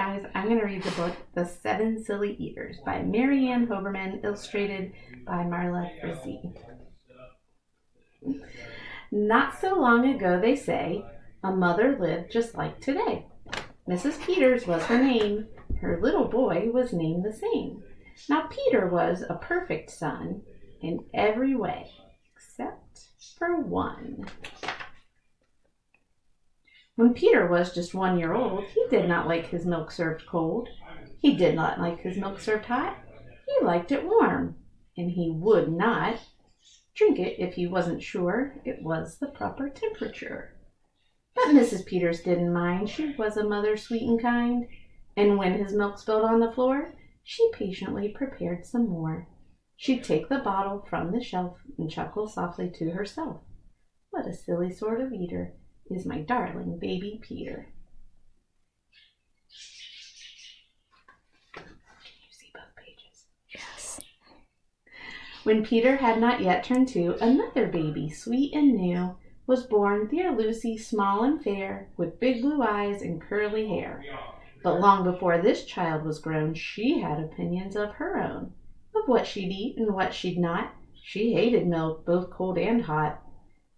guys, I'm going to read the book The Seven Silly Eaters by Mary Ann Hoberman, illustrated by Marla Frizzy. Not so long ago, they say, a mother lived just like today. Mrs. Peters was her name. Her little boy was named the same. Now Peter was a perfect son in every way, except for one. When Peter was just 1 year old, he did not like his milk served cold. He did not like his milk served hot. He liked it warm, and he would not drink it if he wasn't sure it was the proper temperature. But Mrs. Peters didn't mind. She was a mother sweet and kind, and when his milk spilled on the floor, she patiently prepared some more. She'd take the bottle from the shelf and chuckle softly to herself. What a silly sort of eater is my darling baby Peter. Can you see both pages? Yes. When Peter had not yet turned 2, another baby, sweet and new, was born, dear Lucy, small and fair, with big blue eyes and curly hair. But long before this child was grown, she had opinions of her own, of what she'd eat and what she'd not. She hated milk, both cold and hot,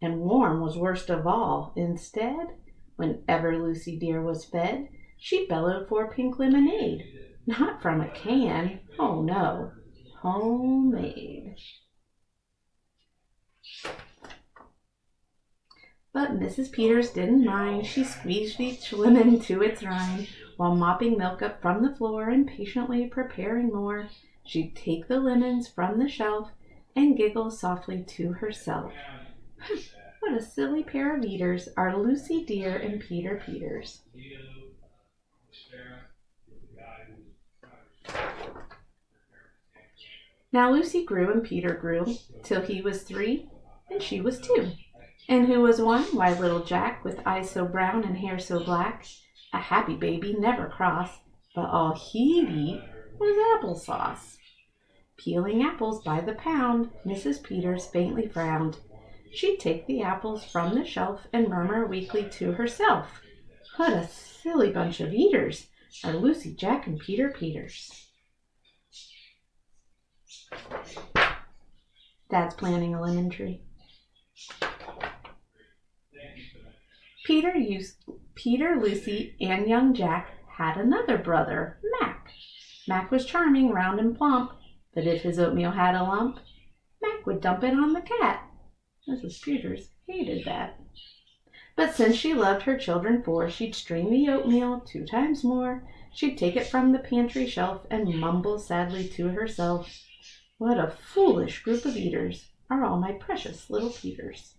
and warm was worst of all. Instead, whenever Lucy dear was fed, she bellowed for pink lemonade, not from a can, oh no, homemade. But Mrs. Peters didn't mind. She squeezed each lemon to its rind, while mopping milk up from the floor and patiently preparing more. She'd take the lemons from the shelf and giggle softly to herself. What a silly pair of eaters are Lucy dear and Peter Peters. Now Lucy grew and Peter grew, till he was 3 and she was 2. And who was 1? Why, little Jack, with eyes so brown and hair so black, a happy baby, never cross, but all he'd eat was applesauce. Peeling apples by the pound, Mrs. Peters faintly frowned. She'd take the apples from the shelf and murmur weakly to herself, what a silly bunch of eaters are Lucy, Jack, and Peter Peters. Dad's planting a lemon tree. Peter, Lucy, and young Jack had another brother, Mac. Mac was charming, round and plump, but if his oatmeal had a lump, Mac would dump it on the cat. Mrs. Peters hated that. But since she loved her children 4, she'd strain the oatmeal 2 times more. She'd take it from the pantry shelf and mumble sadly to herself, what a foolish group of eaters are all my precious little Peters.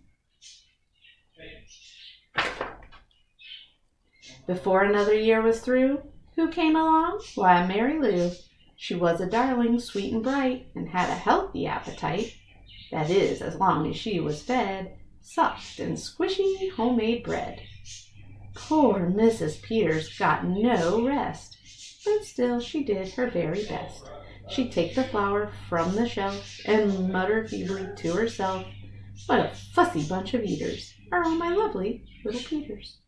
Before another year was through, who came along? Why, Mary Lou. She was a darling, sweet and bright, and had a healthy appetite. That is, as long as she was fed soft and squishy homemade bread. Poor Mrs. Peters got no rest, but still she did her very best. She'd take the flour from the shelf and mutter feebly to herself, what a fussy bunch of eaters are all my lovely little Peters.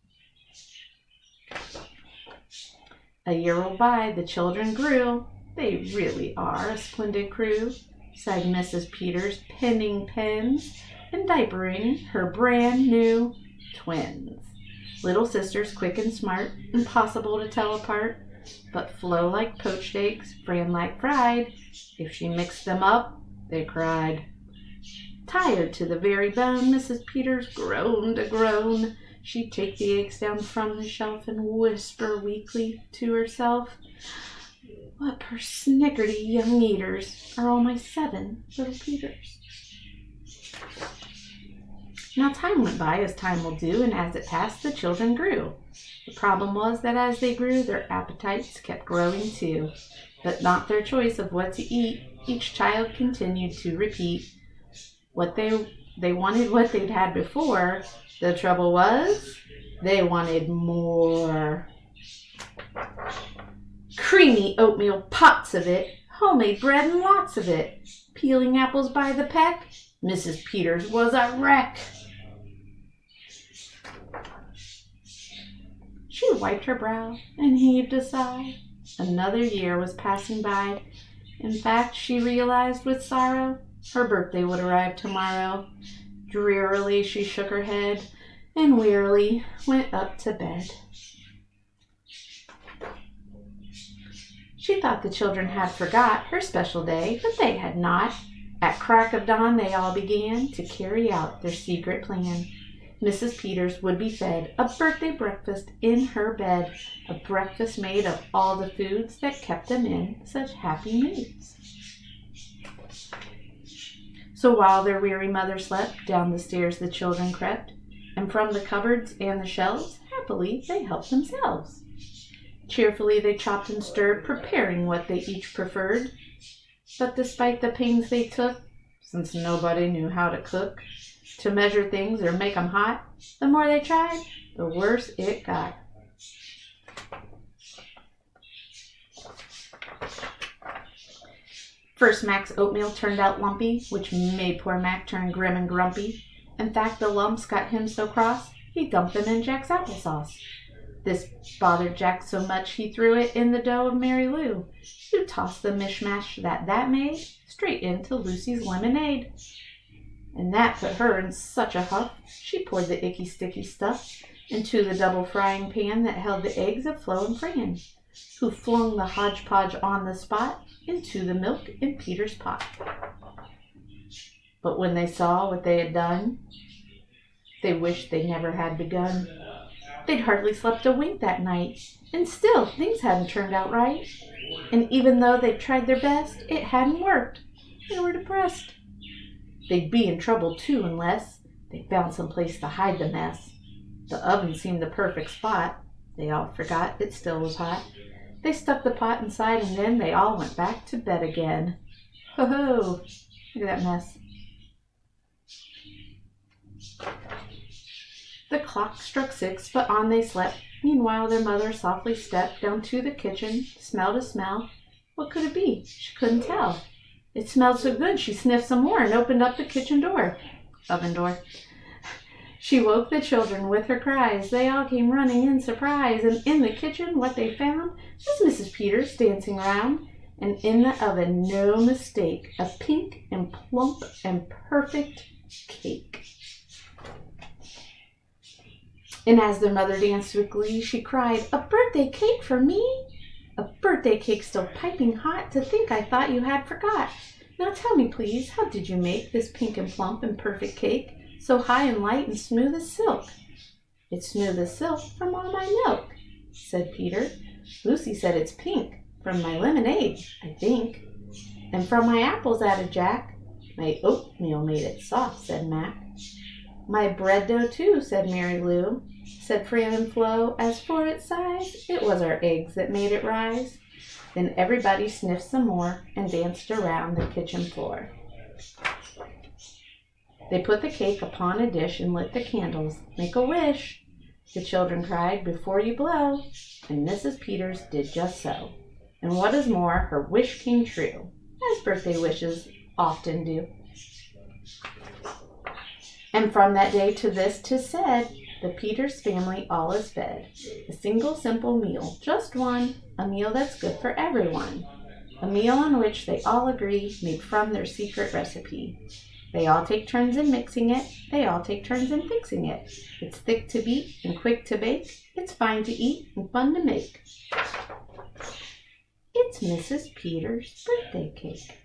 A year rolled by, the children grew. They really are a splendid crew, sighed Mrs. Peters, penning pens and diapering her brand new twins. Little sisters, quick and smart, impossible to tell apart, but flow like poached eggs, bran like fried. If she mixed them up, they cried. Tired to the very bone, Mrs. Peters groaned a groan. She'd take the eggs down from the shelf and whisper weakly to herself, what persnickerty young eaters are all my 7 little Peters. Now time went by, as time will do, and as it passed, the children grew. The problem was that as they grew, their appetites kept growing too, but not their choice of what to eat. Each child continued to repeat what they wanted what they'd had before. The trouble was, they wanted more. Creamy oatmeal, pots of it, homemade bread and lots of it, peeling apples by the peck. Mrs. Peters was a wreck. She wiped her brow and heaved a sigh. Another year was passing by. In fact, she realized with sorrow her birthday would arrive tomorrow. Drearily she shook her head and wearily went up to bed. She thought the children had forgot her special day, but they had not. At crack of dawn they all began to carry out their secret plan. Mrs. Peters would be fed a birthday breakfast in her bed, a breakfast made of all the foods that kept them in such happy moods. So while their weary mother slept, down the stairs the children crept, and from the cupboards and the shelves, happily they helped themselves. Cheerfully they chopped and stirred, preparing what they each preferred. But despite the pains they took, since nobody knew how to cook, to measure things or make 'em hot, the more they tried, the worse it got. First, Mac's oatmeal turned out lumpy, which made poor Mac turn grim and grumpy. In fact, the lumps got him so cross, he dumped them in Jack's applesauce. This bothered Jack so much he threw it in the dough of Mary Lou, who tossed the mishmash that made straight into Lucy's lemonade. And that put her in such a huff, she poured the icky sticky stuff into the double frying pan that held the eggs of Flo and Fran, who flung the hodgepodge on the spot into the milk in Peter's pot. But when they saw what they had done, they wished they never had begun. They'd hardly slept a wink that night, and still things hadn't turned out right. And even though they'd tried their best, it hadn't worked. They were depressed. They'd be in trouble too unless they found some place to hide the mess. The oven seemed the perfect spot. They all forgot it still was hot. They stuck the pot inside and then they all went back to bed again. Ho-ho! Look at that mess. The clock struck 6, but on they slept. Meanwhile their mother softly stepped down to the kitchen, smelled a smell. What could it be? She couldn't tell. It smelled so good she sniffed some more and opened up the kitchen door. Oven door. She woke the children with her cries. They all came running in surprise, and in the kitchen what they found was Mrs. Peters dancing round, and in the oven, no mistake, a pink and plump and perfect cake. And as their mother danced with glee, she cried, "A birthday cake for me? A birthday cake still piping hot, to think I thought you had forgot. Now tell me, please, how did you make this pink and plump and perfect cake, so high and light and smooth as silk?" "It's smooth as silk from all my milk," said Peter. "Lucy said it's pink from my lemonade, I think." "And from my apples," added Jack. "My oatmeal made it soft," said Mac. "My bread dough, too," said Mary Lou. Said Fran and Flo, "As for its size, it was our eggs that made it rise." Then everybody sniffed some more and danced around the kitchen floor. They put the cake upon a dish and lit the candles. "Make a wish," the children cried, "before you blow." And Mrs. Peters did just so. And what is more, her wish came true, as birthday wishes often do. And from that day to this 'tis said, the Peters family all is fed. A single simple meal, just one, a meal that's good for everyone. A meal on which they all agree, made from their secret recipe. They all take turns in mixing it, they all take turns in fixing it. It's thick to beat and quick to bake, it's fine to eat and fun to make. It's Mrs. Peters' birthday cake.